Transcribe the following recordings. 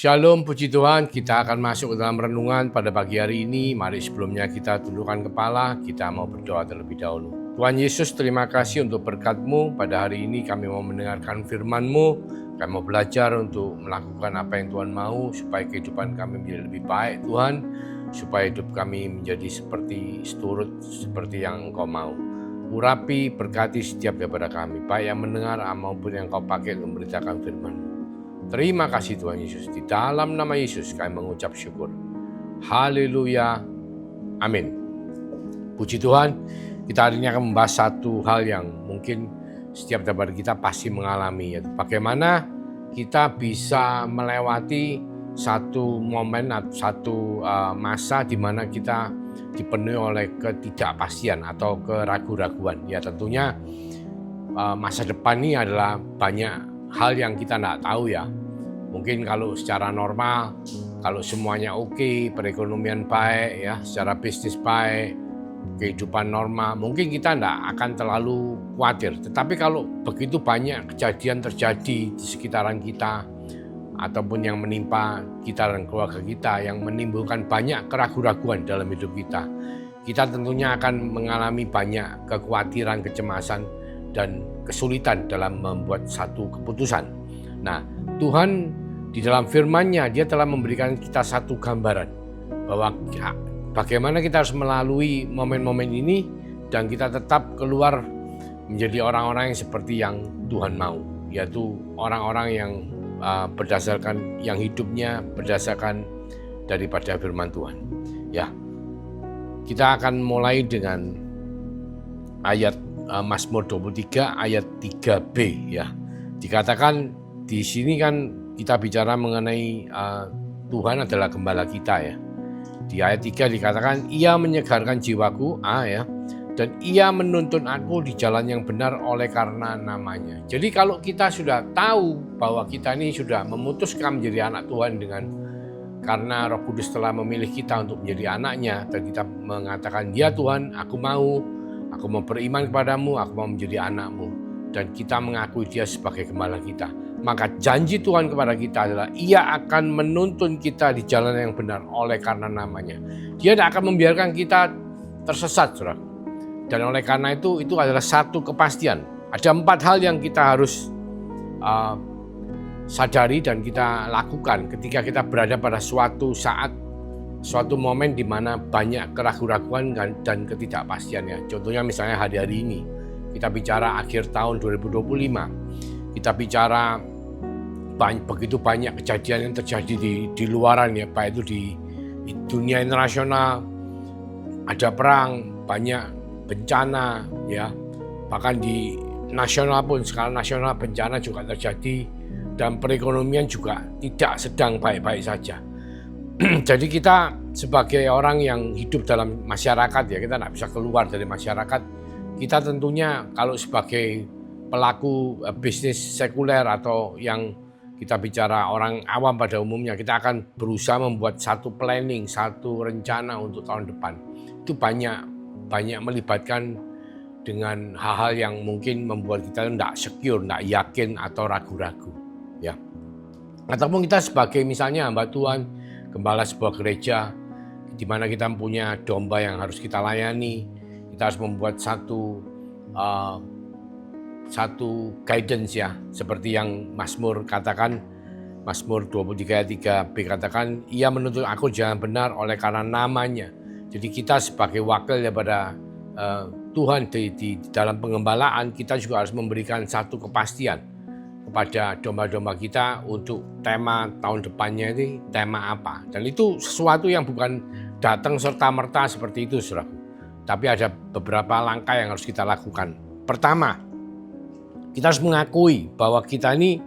Shalom, puji Tuhan, kita akan masuk ke dalam renungan pada pagi hari ini. Mari sebelumnya kita tundukkan kepala, kita mau berdoa terlebih dahulu. Tuhan Yesus, terima kasih untuk berkat-Mu. Pada hari ini kami mau mendengarkan firman-Mu, kami mau belajar untuk melakukan apa yang Tuhan mau, supaya kehidupan kami menjadi lebih baik Tuhan, supaya hidup kami menjadi seperti seturut, seperti yang Engkau mau. Urapi, berkati setiap daripada kami, baik yang mendengar maupun yang Kau pakai untuk memberitakan firman-Mu. Terima kasih Tuhan Yesus. Di dalam nama Yesus kami mengucap syukur. Haleluya. Amin. Puji Tuhan, kita hari ini akan membahas satu hal yang mungkin setiap daripada kita pasti mengalami, yaitu bagaimana kita bisa melewati satu momen atau satu masa di mana kita dipenuhi oleh ketidakpastian atau keraguan-raguan. Ya tentunya masa depan ini adalah banyak hal yang kita tidak tahu ya. Mungkin kalau secara normal, kalau semuanya oke, perekonomian baik ya, secara bisnis baik, kehidupan normal, mungkin kita tidak akan terlalu khawatir. Tetapi kalau begitu banyak kejadian terjadi di sekitaran kita, ataupun yang menimpa kita dan keluarga kita, yang menimbulkan banyak keraguan-raguan dalam hidup kita, kita tentunya akan mengalami banyak kekhawatiran, kecemasan, dan kesulitan dalam membuat satu keputusan. Nah, Tuhan di dalam firman-Nya, Dia telah memberikan kita satu gambaran bahwa bagaimana kita harus melalui momen-momen ini dan kita tetap keluar menjadi orang-orang yang seperti yang Tuhan mau, yaitu orang-orang yang berdasarkan yang hidupnya berdasarkan daripada firman Tuhan. Ya, kita akan mulai dengan ayat Mazmur 23 ayat 3b ya. Dikatakan di sini kan kita bicara mengenai Tuhan adalah gembala kita ya. Di ayat 3 dikatakan Ia menyegarkan jiwaku ya, dan Ia menuntun aku di jalan yang benar oleh karena namanya. Jadi kalau kita sudah tahu bahwa kita ini sudah memutuskan menjadi anak Tuhan karena Roh Kudus telah memilih kita untuk menjadi anaknya, dan kita mengatakan, ya Tuhan, aku mau beriman kepadamu, aku mau menjadi anakmu, dan kita mengakui Dia sebagai gembala kita. Maka janji Tuhan kepada kita adalah Ia akan menuntun kita di jalan yang benar oleh karena namanya. Dia tidak akan membiarkan kita tersesat, saudara. Dan oleh karena itu adalah satu kepastian. Ada 4 hal yang kita harus sadari dan kita lakukan ketika kita berada pada suatu saat, suatu momen di mana banyak keraguan-raguan dan ketidakpastian ya. Contohnya misalnya hari-hari ini, kita bicara akhir tahun 2025, kita bicara begitu banyak kejadian yang terjadi di luaran ya, baik itu di dunia internasional, ada perang, banyak bencana ya, bahkan di nasional pun skala nasional bencana juga terjadi, dan perekonomian juga tidak sedang baik-baik saja. Jadi kita sebagai orang yang hidup dalam masyarakat ya, kita tidak bisa keluar dari masyarakat. Kita tentunya kalau sebagai pelaku bisnis sekuler atau yang kita bicara orang awam pada umumnya, kita akan berusaha membuat satu planning, satu rencana untuk tahun depan. Itu banyak melibatkan dengan hal-hal yang mungkin membuat kita tidak secure, tidak yakin atau ragu-ragu ya. Ataupun kita sebagai misalnya hamba Tuhan, gembala sebuah gereja, di mana kita punya domba yang harus kita layani, kita harus membuat satu guidance ya, seperti yang Mazmur katakan, Mazmur 23 ayat 3b katakan, Ia menuntun aku jalan benar oleh karena namanya. Jadi kita sebagai wakil daripada Tuhan di dalam pengembalaan, kita juga harus memberikan satu kepastian kepada domba-domba kita untuk tema tahun depannya ini tema apa. Dan itu sesuatu yang bukan datang serta-merta seperti itu, saudaraku. Tapi ada beberapa langkah yang harus kita lakukan. Pertama, kita harus mengakui bahwa kita ini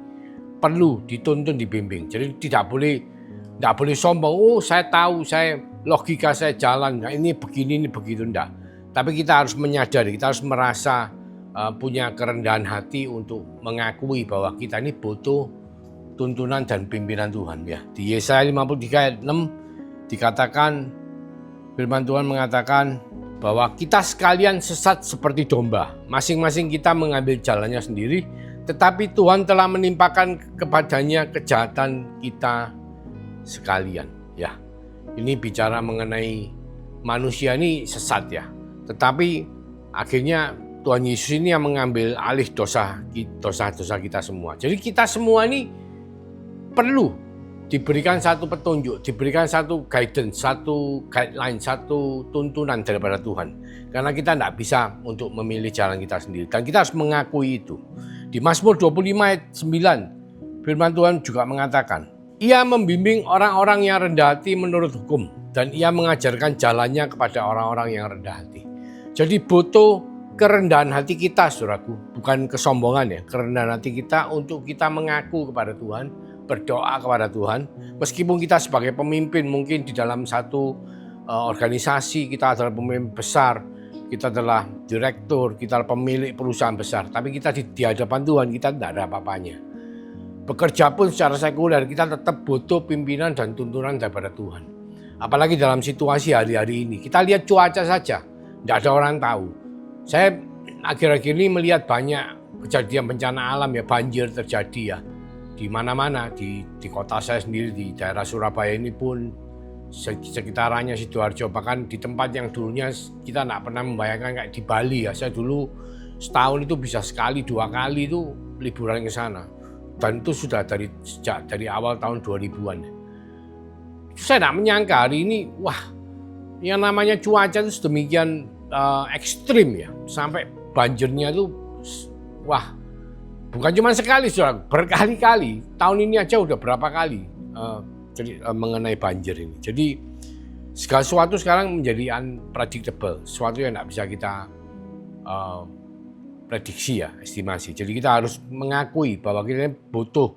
perlu dituntun, dibimbing. Jadi tidak boleh sombong. Oh, saya tahu, logika saya jalan. Nah, ini begini, ini begitu, enggak. Tapi kita harus menyadari, kita harus merasa punya kerendahan hati untuk mengakui bahwa kita ini butuh tuntunan dan pimpinan Tuhan ya. Di Yesaya 53 ayat 6 dikatakan, firman Tuhan mengatakan bahwa kita sekalian sesat seperti domba. Masing-masing kita mengambil jalannya sendiri, tetapi Tuhan telah menimpakan kepadanya kejahatan kita sekalian. Ya, ini bicara mengenai manusia ini sesat ya. Tetapi akhirnya Tuhan Yesus ini yang mengambil alih dosa-dosa kita semua. Jadi kita semua ini perlu diberikan satu petunjuk, diberikan satu guidance, satu guideline, satu tuntunan daripada Tuhan. Karena kita tidak bisa untuk memilih jalan kita sendiri. Dan kita harus mengakui itu. Di Mazmur 25 ayat 9, firman Tuhan juga mengatakan, Ia membimbing orang-orang yang rendah hati menurut hukum, dan Ia mengajarkan jalannya kepada orang-orang yang rendah hati. Jadi butuh kerendahan hati kita, saudaraku, bukan kesombongan ya, kerendahan hati kita untuk kita mengaku kepada Tuhan, berdoa kepada Tuhan, meskipun kita sebagai pemimpin mungkin di dalam satu organisasi, kita adalah pemimpin besar, kita adalah direktur, kita adalah pemilik perusahaan besar, tapi kita di hadapan Tuhan kita tidak ada apa-apanya. Bekerja pun secara sekuler kita tetap butuh pimpinan dan tuntunan daripada Tuhan. Apalagi dalam situasi hari-hari ini, kita lihat cuaca saja, tidak ada orang tahu. Saya akhir-akhir ini melihat banyak kejadian bencana alam ya, banjir terjadi ya. Di mana-mana, di kota saya sendiri, di daerah Surabaya ini pun, sekitarannya Sidoarjo, bahkan di tempat yang dulunya kita tidak pernah membayangkan kayak di Bali ya. Saya dulu setahun itu bisa sekali, 2 kali itu liburan ke sana. Dan itu sudah sejak dari awal tahun 2000-an. Saya tidak menyangka hari ini, wah, yang namanya cuaca itu sedemikian ekstrim ya, sampai banjirnya itu, wah, bukan cuma sekali, saudara, berkali-kali. Tahun ini aja udah berapa kali mengenai banjir ini. Jadi segala sesuatu sekarang menjadi unpredictable, sesuatu yang tidak bisa kita prediksi ya, estimasi. Jadi kita harus mengakui bahwa kita butuh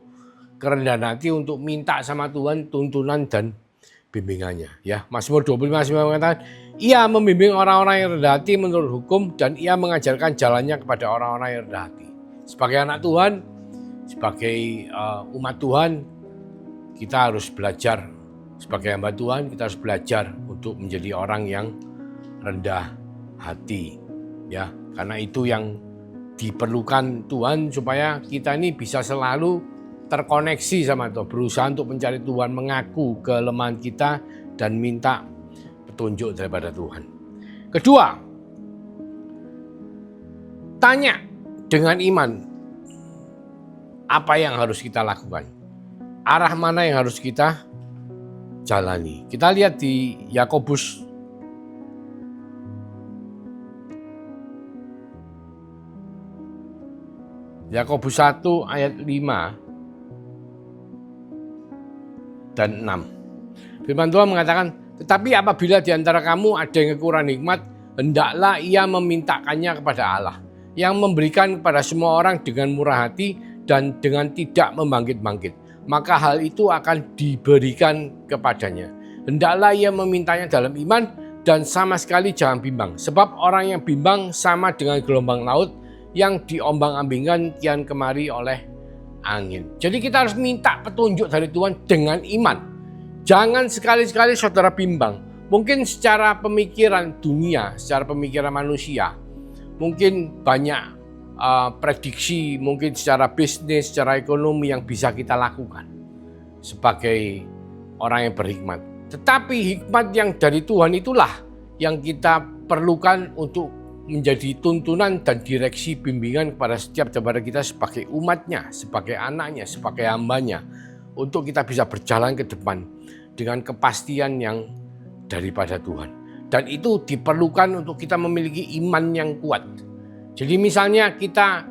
kerendahan hati untuk minta sama Tuhan tuntunan dan bimbingannya. Ya, Mazmur 25 mengatakan, Ia membimbing orang-orang yang rendah hati menurut hukum, dan Ia mengajarkan jalannya kepada orang-orang yang rendah hati. Sebagai anak Tuhan, sebagai umat Tuhan, kita harus belajar. Sebagai hamba Tuhan, kita harus belajar untuk menjadi orang yang rendah hati. Ya, karena itu yang diperlukan Tuhan supaya kita ini bisa selalu terkoneksi sama Tuhan, berusaha untuk mencari Tuhan, mengaku kelemahan kita dan minta petunjuk daripada Tuhan. Kedua, tanya dengan iman apa yang harus kita lakukan, arah mana yang harus kita jalani. Kita lihat di Yakobus Yakobus 1 ayat 5 dan 6. Firman Tuhan mengatakan, tetapi apabila di antara kamu ada yang kekurangan hikmat, hendaklah ia memintakannya kepada Allah, yang memberikan kepada semua orang dengan murah hati dan dengan tidak membangkit-bangkit. Maka hal itu akan diberikan kepadanya. Hendaklah ia memintanya dalam iman dan sama sekali jangan bimbang. Sebab orang yang bimbang sama dengan gelombang laut yang diombang-ambingkan kian kemari oleh angin. Jadi kita harus minta petunjuk dari Tuhan dengan iman. Jangan sekali-sekali saudara bimbang. Mungkin secara pemikiran dunia, secara pemikiran manusia, mungkin banyak prediksi, mungkin secara bisnis, secara ekonomi yang bisa kita lakukan sebagai orang yang berhikmat. Tetapi hikmat yang dari Tuhan itulah yang kita perlukan untuk menjadi tuntunan dan direksi bimbingan kepada setiap daripada kita sebagai umatnya, sebagai anaknya, sebagai hambanya, untuk kita bisa berjalan ke depan dengan kepastian yang daripada Tuhan. Dan itu diperlukan untuk kita memiliki iman yang kuat. Jadi misalnya kita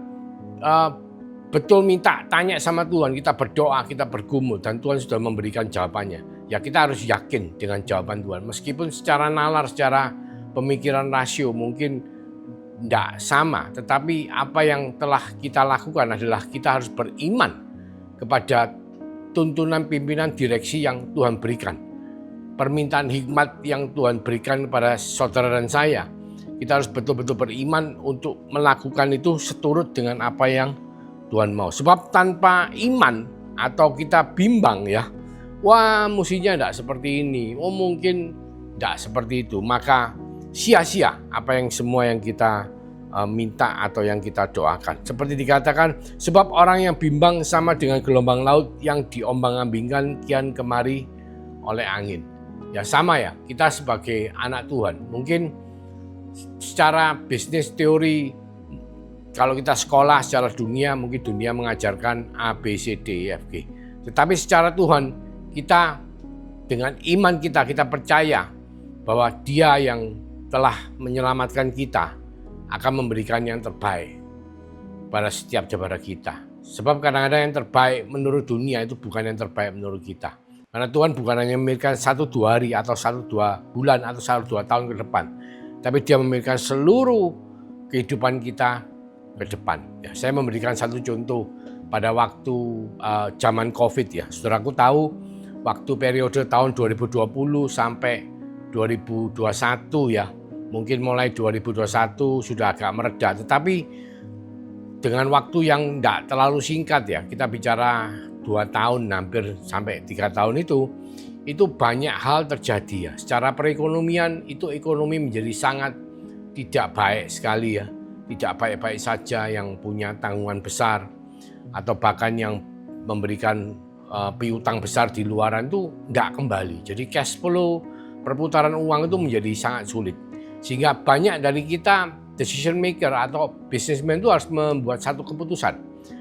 betul minta, tanya sama Tuhan, kita berdoa, kita bergumul, dan Tuhan sudah memberikan jawabannya. Ya kita harus yakin dengan jawaban Tuhan. Meskipun secara nalar, secara pemikiran rasio mungkin tidak sama, tetapi apa yang telah kita lakukan adalah kita harus beriman kepada tuntunan pimpinan direksi yang Tuhan berikan. Permintaan hikmat yang Tuhan berikan kepada saudara dan saya, kita harus betul-betul beriman untuk melakukan itu seturut dengan apa yang Tuhan mau. Sebab tanpa iman atau kita bimbang ya, wah mestinya tidak seperti ini, oh mungkin tidak seperti itu, maka sia-sia apa yang semua yang kita minta atau yang kita doakan. Seperti dikatakan, sebab orang yang bimbang sama dengan gelombang laut yang diombang-ambingkan kian kemari oleh angin. Ya sama ya, kita sebagai anak Tuhan, mungkin secara bisnis teori, kalau kita sekolah secara dunia, mungkin dunia mengajarkan A, B, C, D, E, F, G. Tetapi secara Tuhan, kita dengan iman kita percaya bahwa Dia yang telah menyelamatkan kita akan memberikan yang terbaik pada setiap jemaat kita. Sebab kadang-kadang yang terbaik menurut dunia itu bukan yang terbaik menurut kita. Karena Tuhan bukan hanya memberikan 1-2 hari atau 1-2 bulan atau 1-2 tahun ke depan. Tapi Dia memberikan seluruh kehidupan kita ke depan. Ya, saya memberikan satu contoh pada waktu zaman COVID ya. Saudaraku tahu waktu periode tahun 2020 sampai 2021 ya. Mungkin mulai 2021 sudah agak mereda. Tetapi dengan waktu yang tidak terlalu singkat ya, kita bicara 2 tahun hampir sampai 3 tahun itu banyak hal terjadi ya. Secara perekonomian itu ekonomi menjadi sangat tidak baik sekali ya. Tidak baik-baik saja, yang punya tanggungan besar atau bahkan yang memberikan piutang besar di luaran itu tidak kembali. Jadi cash flow, perputaran uang itu menjadi sangat sulit. Sehingga banyak dari kita decision maker atau businessman itu harus membuat satu keputusan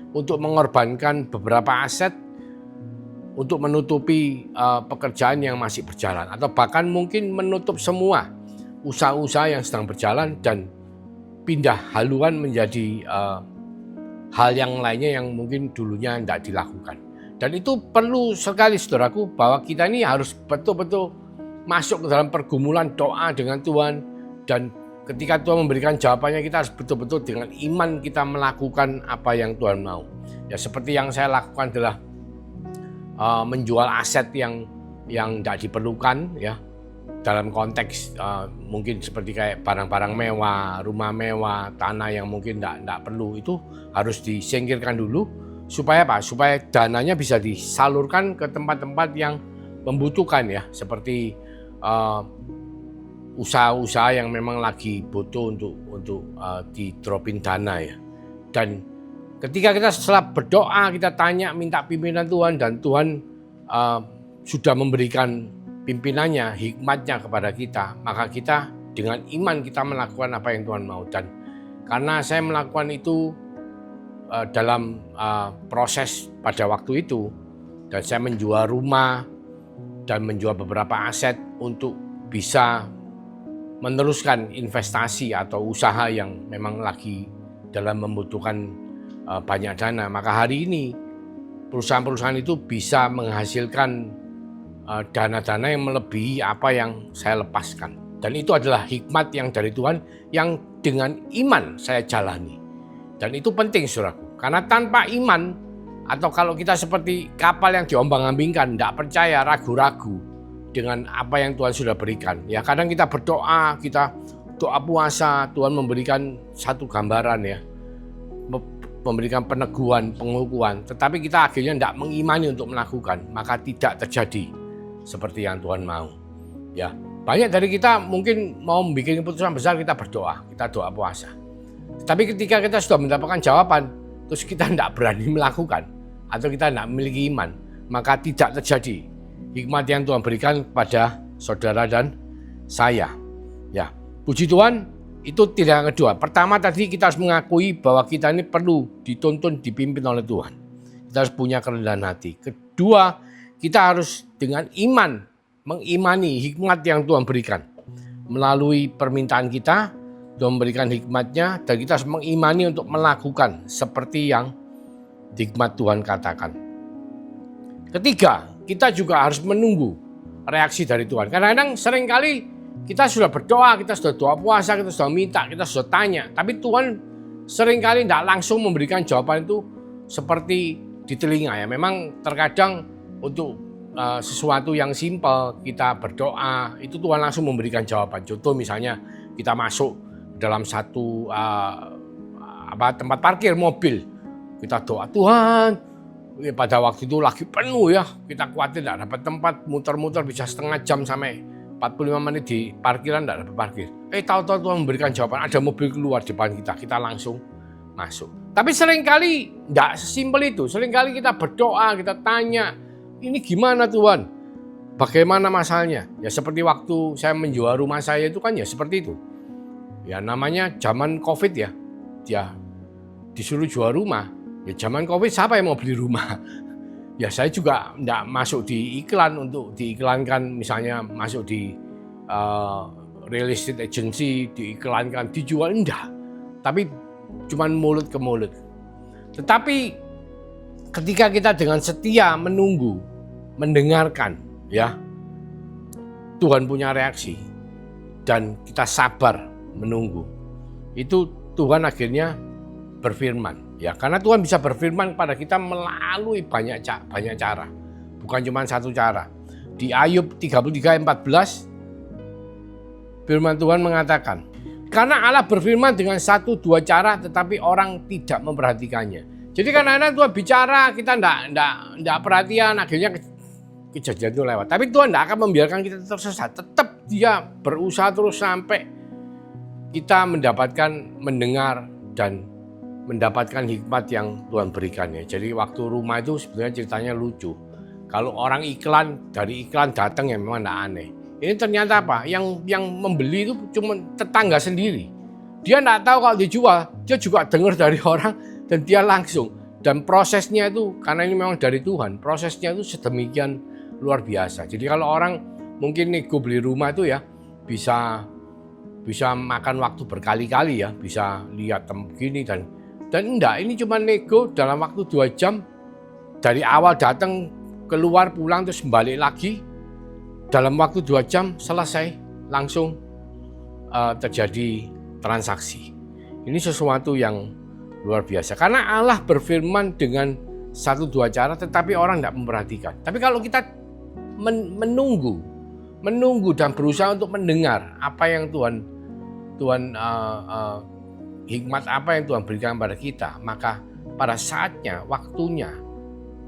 untuk mengorbankan beberapa aset untuk menutupi pekerjaan yang masih berjalan, atau bahkan mungkin menutup semua usaha-usaha yang sedang berjalan dan pindah haluan menjadi hal yang lainnya yang mungkin dulunya tidak dilakukan. Dan itu perlu sekali saudaraku, bahwa kita ini harus betul-betul masuk ke dalam pergumulan doa dengan Tuhan, dan ketika Tuhan memberikan jawabannya, kita harus betul-betul dengan iman kita melakukan apa yang Tuhan mau. Ya seperti yang saya lakukan adalah menjual aset yang tidak diperlukan ya, dalam konteks mungkin seperti kayak barang-barang mewah, rumah mewah, tanah yang mungkin tidak perlu, itu harus disingkirkan dulu supaya apa? Supaya dananya bisa disalurkan ke tempat-tempat yang membutuhkan ya, seperti usaha-usaha yang memang lagi butuh untuk di-dropin dana ya. Dan ketika kita setelah berdoa, kita tanya, minta pimpinan Tuhan, dan Tuhan sudah memberikan pimpinannya, hikmatnya kepada kita, maka kita dengan iman kita melakukan apa yang Tuhan mau. Dan karena saya melakukan itu dalam proses pada waktu itu, dan saya menjual rumah dan menjual beberapa aset untuk bisa meneruskan investasi atau usaha yang memang lagi dalam membutuhkan banyak dana, maka hari ini perusahaan-perusahaan itu bisa menghasilkan dana-dana yang melebihi apa yang saya lepaskan. Dan itu adalah hikmat yang dari Tuhan yang dengan iman saya jalani. Dan itu penting saudaraku, karena tanpa iman, atau kalau kita seperti kapal yang diombang-ambingkan, tidak percaya, ragu-ragu dengan apa yang Tuhan sudah berikan. Ya kadang kita berdoa, kita doa puasa, Tuhan memberikan satu gambaran ya, memberikan peneguhan, pengukuhan, tetapi kita akhirnya tidak mengimani untuk melakukan, maka tidak terjadi seperti yang Tuhan mau. Ya, banyak dari kita mungkin mau membuat keputusan besar, kita berdoa, kita doa puasa. Tapi ketika kita sudah mendapatkan jawaban, terus kita tidak berani melakukan, atau kita tidak memiliki iman, maka tidak terjadi hikmat yang Tuhan berikan kepada saudara dan saya. Ya, puji Tuhan, itu tidak yang kedua. Pertama tadi kita harus mengakui bahwa kita ini perlu dituntun, dipimpin oleh Tuhan. Kita harus punya kerendahan hati. Kedua, kita harus dengan iman mengimani hikmat yang Tuhan berikan. Melalui permintaan kita, Tuhan memberikan hikmatnya, dan kita harus mengimani untuk melakukan seperti yang hikmat Tuhan katakan. Ketiga, kita juga harus menunggu reaksi dari Tuhan. Kadang-kadang seringkali kita sudah berdoa, kita sudah doa puasa, kita sudah minta, kita sudah tanya, tapi Tuhan seringkali tidak langsung memberikan jawaban itu seperti di telinga ya. Memang terkadang untuk sesuatu yang simpel, kita berdoa, itu Tuhan langsung memberikan jawaban. Contoh misalnya kita masuk dalam satu tempat parkir mobil, kita doa, Tuhan, pada waktu itu lagi penuh ya, kita khawatir tidak dapat tempat, muter-muter bisa setengah jam sampai 45 menit di parkiran tidak dapat parkir. Tahu-tahu Tuhan memberikan jawaban, ada mobil keluar depan kita langsung masuk. Tapi seringkali tidak sesimpel itu. Seringkali kita berdoa, kita tanya, ini gimana Tuhan? Bagaimana masalahnya? Ya seperti waktu saya menjual rumah saya itu kan ya seperti itu. Ya namanya zaman COVID ya. Ya disuruh jual rumah. Ya zaman COVID siapa yang mau beli rumah? Ya saya juga enggak masuk di iklan untuk diiklankan, misalnya masuk di real estate agency, diiklankan, dijual, enggak. Tapi cuman mulut ke mulut. Tetapi ketika kita dengan setia menunggu, mendengarkan, ya Tuhan punya reaksi dan kita sabar menunggu. Itu Tuhan akhirnya berfirman. Ya, karena Tuhan bisa berfirman kepada kita melalui banyak cara. Bukan cuma satu cara. Di Ayub 33 ayat 14 firman Tuhan mengatakan, karena Allah berfirman dengan 1-2 cara tetapi orang tidak memperhatikannya. Jadi kadang-kadang Tuhan bicara, kita enggak perhatian, akhirnya kejadian itu lewat. Tapi Tuhan tidak akan membiarkan kita tersesat. Tetap Dia berusaha terus sampai kita mendengar dan mendapatkan hikmat yang Tuhan berikan ya. Jadi waktu rumah itu sebenarnya ceritanya lucu. Kalau orang dari iklan datang ya memang tidak aneh. Ini ternyata apa? Yang membeli itu cuma tetangga sendiri. Dia tidak tahu kalau dijual, dia juga dengar dari orang dan dia langsung. Dan prosesnya itu karena ini memang dari Tuhan, prosesnya itu sedemikian luar biasa. Jadi kalau orang mungkin nego beli rumah itu ya bisa makan waktu berkali-kali ya, bisa lihat begini dan enggak, ini cuma nego dalam waktu 2 jam. Dari awal datang, keluar, pulang, terus balik lagi. Dalam waktu 2 jam selesai, langsung terjadi transaksi. Ini sesuatu yang luar biasa. Karena Allah berfirman dengan 1-2 cara, tetapi orang tidak memperhatikan. Tapi kalau kita menunggu dan berusaha untuk mendengar apa yang Tuhan hikmat apa yang Tuhan berikan pada kita, maka pada saatnya, waktunya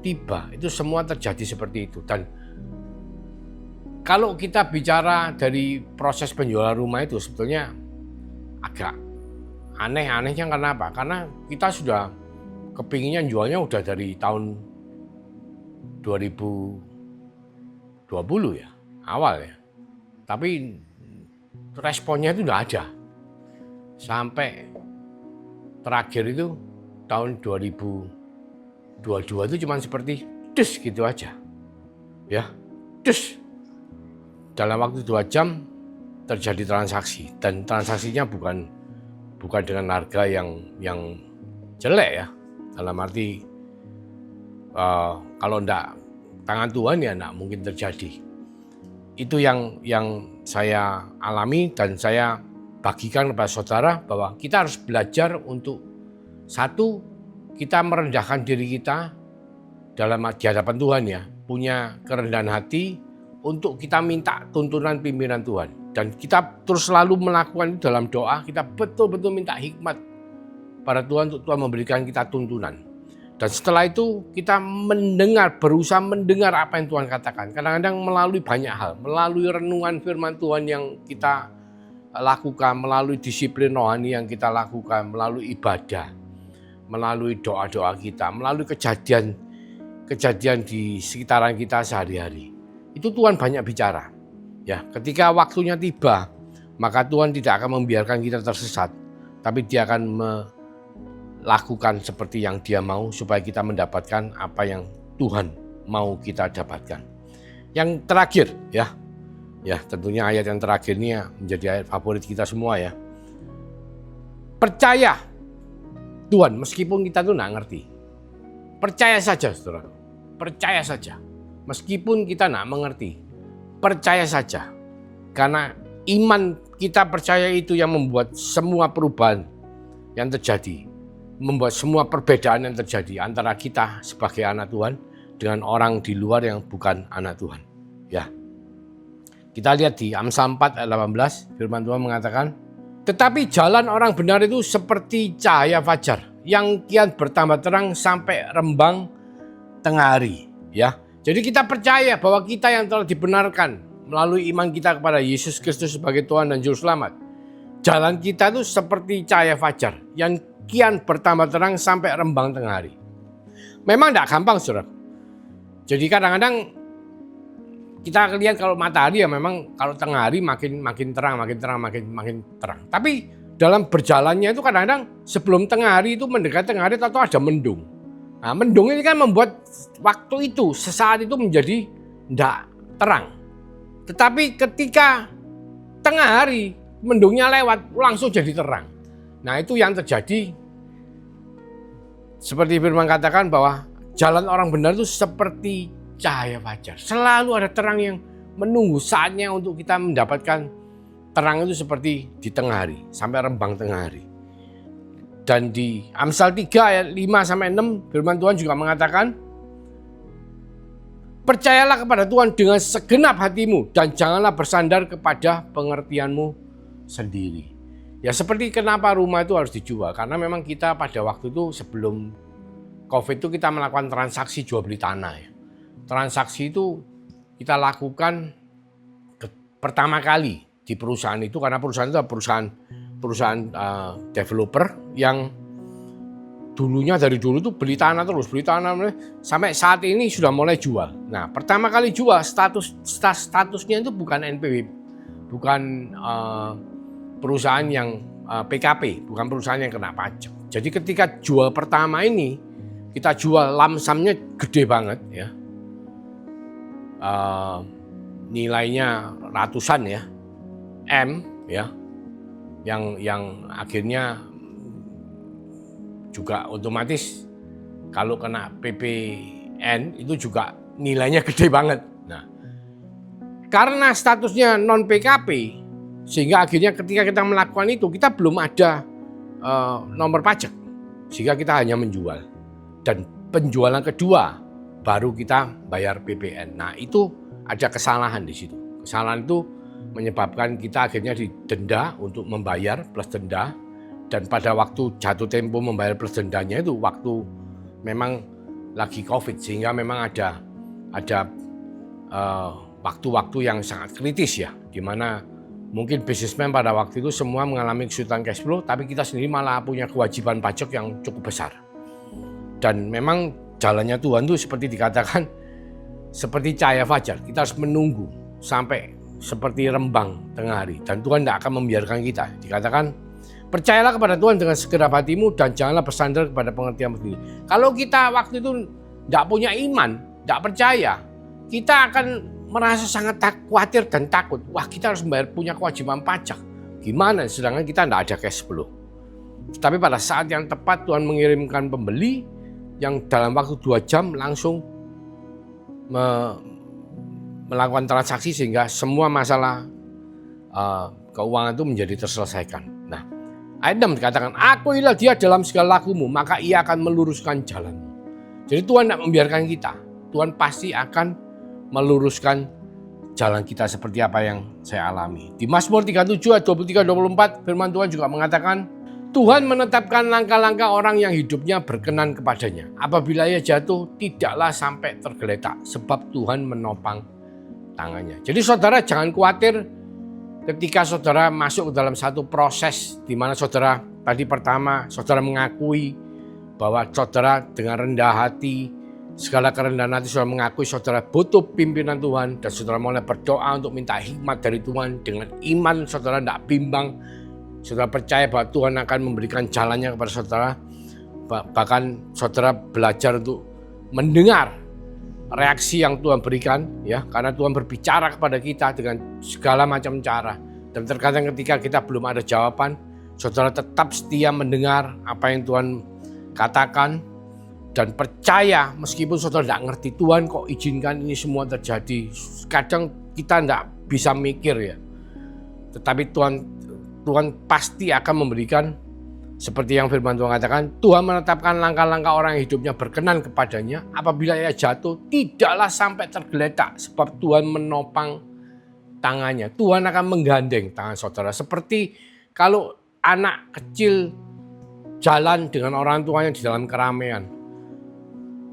tiba, itu semua terjadi seperti itu. Dan kalau kita bicara dari proses penjualan rumah itu sebetulnya agak anehnya karena apa? Karena kita sudah kepinginnya jualnya udah dari tahun 2020 ya, awal ya. Tapi responnya itu udah ada. Sampai terakhir itu tahun 2022 itu cuma seperti dus gitu aja. Ya, dus. Dalam waktu 2 jam terjadi transaksi dan transaksinya bukan dengan harga yang jelek ya. Dalam arti kalau enggak tangan Tuhan ya enggak mungkin terjadi. Itu yang saya alami dan saya bagikan kepada saudara bahwa kita harus belajar untuk satu, kita merendahkan diri kita di hadapan Tuhan ya, punya kerendahan hati untuk kita minta tuntunan pimpinan Tuhan dan kita terus selalu melakukan itu dalam doa. Kita betul-betul minta hikmat pada Tuhan untuk Tuhan memberikan kita tuntunan. Dan setelah itu kita berusaha mendengar apa yang Tuhan katakan. Kadang-kadang melalui banyak hal, melalui renungan firman Tuhan yang kita lakukan, melalui disiplin rohani yang kita lakukan, melalui ibadah, melalui doa-doa kita, melalui kejadian di sekitaran kita sehari-hari. Itu Tuhan banyak bicara. Ya, ketika waktunya tiba, maka Tuhan tidak akan membiarkan kita tersesat, tapi Dia akan melakukan seperti yang Dia mau supaya kita mendapatkan apa yang Tuhan mau kita dapatkan. Yang terakhir ya tentunya ayat yang terakhir ini menjadi ayat favorit kita semua ya. Percaya Tuhan meskipun kita tuh nggak ngerti. Percaya saja saudara, percaya saja. Meskipun kita nggak mengerti, percaya saja. Karena iman kita percaya itu yang membuat semua perubahan yang terjadi. Membuat semua perbedaan yang terjadi antara kita sebagai anak Tuhan dengan orang di luar yang bukan anak Tuhan. Ya. Kita lihat di Amsal 4 ayat 18, firman Tuhan mengatakan, tetapi jalan orang benar itu seperti cahaya fajar yang kian bertambah terang sampai rembang tengah hari. Ya, jadi kita percaya bahwa kita yang telah dibenarkan melalui iman kita kepada Yesus Kristus sebagai Tuhan dan Juru Selamat. Jalan kita itu seperti cahaya fajar yang kian bertambah terang sampai rembang tengah hari. Memang tidak gampang, saudara. Jadi kadang-kadang kita lihat kalau matahari ya memang kalau tengah hari makin terang. Tapi dalam berjalannya itu kadang-kadang sebelum tengah hari itu mendekat tengah hari atau ada mendung. Nah, mendung ini kan membuat waktu itu sesaat itu menjadi tidak terang. Tetapi ketika tengah hari mendungnya lewat langsung jadi terang. Nah, itu yang terjadi. Seperti firman katakan bahwa jalan orang benar itu seperti cahaya fajar. Selalu ada terang yang menunggu saatnya untuk kita mendapatkan terang itu seperti di tengah hari, sampai rembang tengah hari. Dan di Amsal 3 ayat 5-6 firman Tuhan juga mengatakan, percayalah kepada Tuhan dengan segenap hatimu dan janganlah bersandar kepada pengertianmu sendiri. Ya seperti kenapa rumah itu harus dijual, karena memang kita pada waktu itu sebelum COVID itu kita melakukan transaksi jual beli tanah ya. Transaksi itu kita lakukan pertama kali di perusahaan itu, karena perusahaan itu perusahaan developer yang dulunya dari dulu tuh beli tanah sampai saat ini sudah mulai jual. Nah, pertama kali jual statusnya itu bukan NPW, bukan perusahaan yang PKP, bukan perusahaan yang kena pajak. Jadi ketika jual pertama ini kita jual lamsamnya gede banget ya. Nilainya ratusan ya M ya, yang akhirnya juga otomatis kalau kena PPN itu juga nilainya gede banget. Nah, karena statusnya non PKP sehingga akhirnya ketika kita melakukan itu kita belum ada nomor pajak, sehingga kita hanya menjual, dan penjualan kedua baru kita bayar PPN. Nah, itu ada kesalahan di situ. Kesalahan itu menyebabkan kita akhirnya didenda untuk membayar plus denda, dan pada waktu jatuh tempo membayar plus dendanya itu waktu memang lagi COVID, sehingga memang ada waktu-waktu yang sangat kritis ya, di mana mungkin bisnismen pada waktu itu semua mengalami kesulitan cash flow, tapi kita sendiri malah punya kewajiban pajak yang cukup besar. Dan memang jalannya Tuhan itu seperti dikatakan seperti cahaya fajar, kita harus menunggu sampai seperti rembang tengah hari, dan Tuhan tidak akan membiarkan kita. Dikatakan, percayalah kepada Tuhan dengan segenap hatimu dan janganlah bersandar kepada pengertianmu sendiri. Kalau kita waktu itu tidak punya iman, tidak percaya, kita akan merasa sangat khawatir dan takut. Wah, kita harus punya kewajiban pajak. Gimana? Sedangkan kita tidak ada cash flow. Tapi pada saat yang tepat Tuhan mengirimkan pembeli yang dalam waktu 2 jam langsung melakukan transaksi, sehingga semua masalah keuangan itu menjadi terselesaikan. Nah, ayat 6 dikatakan, akuilah dia dalam segala lakumu, maka ia akan meluruskan jalanmu. Jadi Tuhan tidak membiarkan kita. Tuhan pasti akan meluruskan jalan kita seperti apa yang saya alami. Di Mazmur 37 ayat 23-24 firman Tuhan juga mengatakan, Tuhan menetapkan langkah-langkah orang yang hidupnya berkenan kepadanya. Apabila ia jatuh, tidaklah sampai tergeletak, sebab Tuhan menopang tangannya. Jadi saudara jangan khawatir ketika saudara masuk ke dalam satu proses di mana saudara tadi pertama saudara mengakui bahwa saudara dengan rendah hati, segala kerendahan hati saudara mengakui saudara butuh pimpinan Tuhan, dan saudara mulai berdoa untuk minta hikmat dari Tuhan. Dengan iman saudara tidak bimbang, saudara percaya bahwa Tuhan akan memberikan jalannya kepada saudara. Bahkan saudara belajar untuk mendengar reaksi yang Tuhan berikan ya, karena Tuhan berbicara kepada kita dengan segala macam cara. Dan terkadang ketika kita belum ada jawaban, saudara tetap setia mendengar apa yang Tuhan katakan dan percaya meskipun saudara tidak ngerti, Tuhan kok izinkan ini semua terjadi. Kadang kita tidak bisa mikir ya, tetapi Tuhan pasti akan memberikan. Seperti yang firman Tuhan katakan, Tuhan menetapkan langkah-langkah orang yang hidupnya berkenan kepadanya. Apabila ia jatuh, tidaklah sampai tergeletak, sebab Tuhan menopang tangannya. Tuhan akan menggandeng tangan saudara. Seperti kalau anak kecil jalan dengan orang tuanya di dalam keramaian,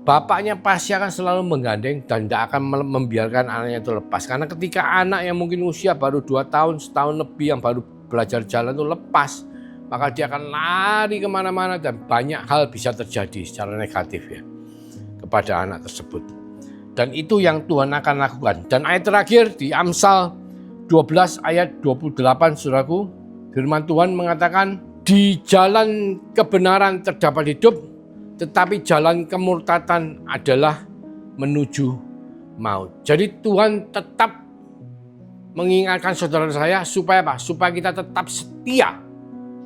bapaknya pasti akan selalu menggandeng dan tidak akan membiarkan anaknya itu lepas. Karena ketika anak yang mungkin usia baru 2 tahun, setahun lebih, yang baru belajar jalan itu lepas, maka dia akan lari kemana-mana dan banyak hal bisa terjadi secara negatif ya kepada anak tersebut. Dan itu yang Tuhan akan lakukan. Dan ayat terakhir di Amsal 12 ayat 28, saudaraku, firman Tuhan mengatakan, di jalan kebenaran terdapat hidup, tetapi jalan kemurtatan adalah menuju maut. Jadi Tuhan tetap mengingatkan saudara saya supaya apa? Supaya kita tetap setia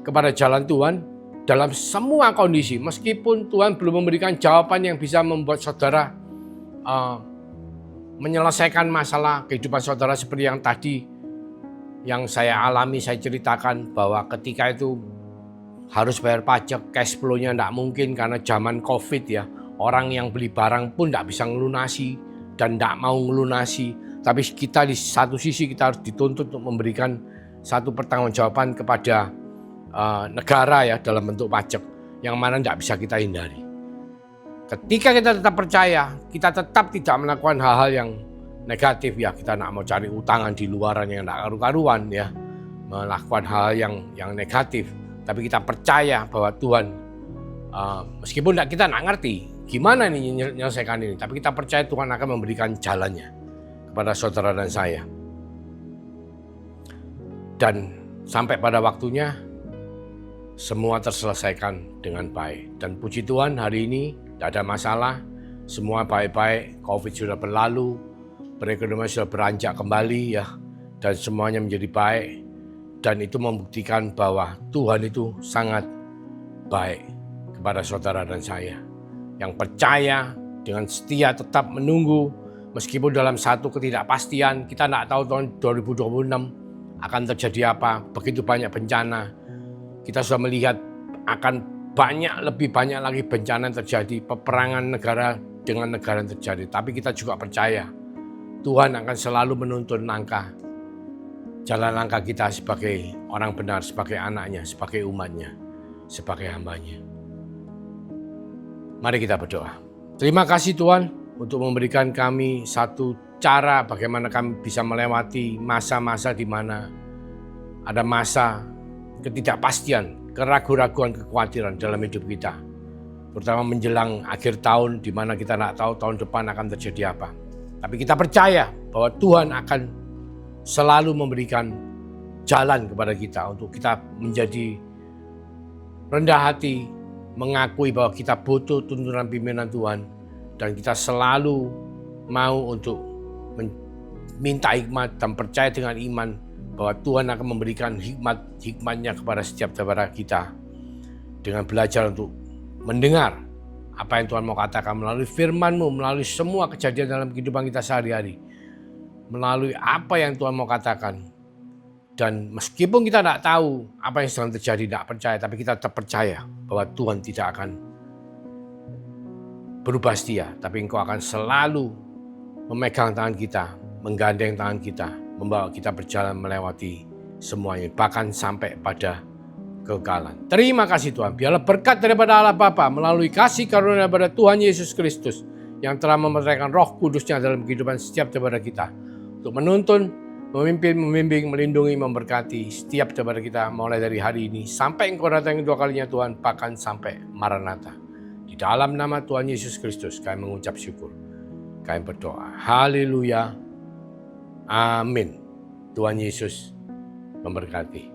kepada jalan Tuhan dalam semua kondisi. Meskipun Tuhan belum memberikan jawaban yang bisa membuat saudara menyelesaikan masalah kehidupan saudara seperti yang tadi yang saya alami, saya ceritakan bahwa ketika itu harus bayar pajak, cash flow-nya tidak mungkin karena zaman COVID ya. Orang yang beli barang pun tidak bisa ngelunasi dan tidak mau ngelunasi. Tapi kita di satu sisi kita harus dituntut untuk memberikan satu pertanggungjawaban kepada negara ya dalam bentuk pajak yang mana tidak bisa kita hindari. Ketika kita tetap percaya, kita tetap tidak melakukan hal-hal yang negatif ya, kita tidak mau cari utangan di luaran yang tidak karu-karuan ya, melakukan hal-hal yang negatif. Tapi kita percaya bahwa Tuhan, meskipun kita tidak ngerti gimana nih menyelesaikan ini, tapi kita percaya Tuhan akan memberikan jalannya kepada saudara dan saya. Dan sampai pada waktunya semua terselesaikan dengan baik. Dan puji Tuhan hari ini tidak ada masalah, semua baik-baik, COVID sudah berlalu, perekonomian sudah beranjak kembali ya, dan semuanya menjadi baik. Dan itu membuktikan bahwa Tuhan itu sangat baik kepada saudara dan saya. Yang percaya dengan setia tetap menunggu, meskipun dalam satu ketidakpastian, kita tidak tahu tahun 2026 akan terjadi apa, begitu banyak bencana. Kita sudah melihat akan lebih banyak lagi bencana yang terjadi, peperangan negara dengan negara yang terjadi. Tapi kita juga percaya Tuhan akan selalu menuntun jalan langkah kita sebagai orang benar, sebagai anaknya, sebagai umatnya, sebagai hambanya. Mari kita berdoa. Terima kasih Tuhan untuk memberikan kami satu cara bagaimana kami bisa melewati masa-masa di mana ada masa ketidakpastian, keraguan-raguan, kekhawatiran dalam hidup kita. Terutama menjelang akhir tahun di mana kita tidak tahu tahun depan akan terjadi apa. Tapi kita percaya bahwa Tuhan akan selalu memberikan jalan kepada kita untuk kita menjadi rendah hati, mengakui bahwa kita butuh tuntunan pimpinan Tuhan, dan kita selalu mau untuk minta hikmat dan percaya dengan iman bahwa Tuhan akan memberikan hikmatnya kepada setiap saudara kita dengan belajar untuk mendengar apa yang Tuhan mau katakan melalui firman-Mu, melalui semua kejadian dalam kehidupan kita sehari-hari, melalui apa yang Tuhan mau katakan. Dan meskipun kita tidak tahu apa yang sedang terjadi, tidak percaya, tapi kita tetap percaya bahwa Tuhan tidak akan berubah setia, tapi Engkau akan selalu memegang tangan kita, menggandeng tangan kita, membawa kita berjalan melewati semuanya, bahkan sampai pada kekekalan. Terima kasih Tuhan, biarlah berkat daripada Allah Bapa melalui kasih karunia daripada Tuhan Yesus Kristus yang telah memerintahkan Roh Kudus-Nya dalam kehidupan setiap daripada kita untuk menuntun, memimpin, membimbing, melindungi, memberkati setiap daripada kita mulai dari hari ini sampai Engkau datang kedua kalinya Tuhan, bahkan sampai Maranatha. Di dalam nama Tuhan Yesus Kristus kami mengucap syukur, kami berdoa. Haleluya. Amin. Tuhan Yesus memberkati.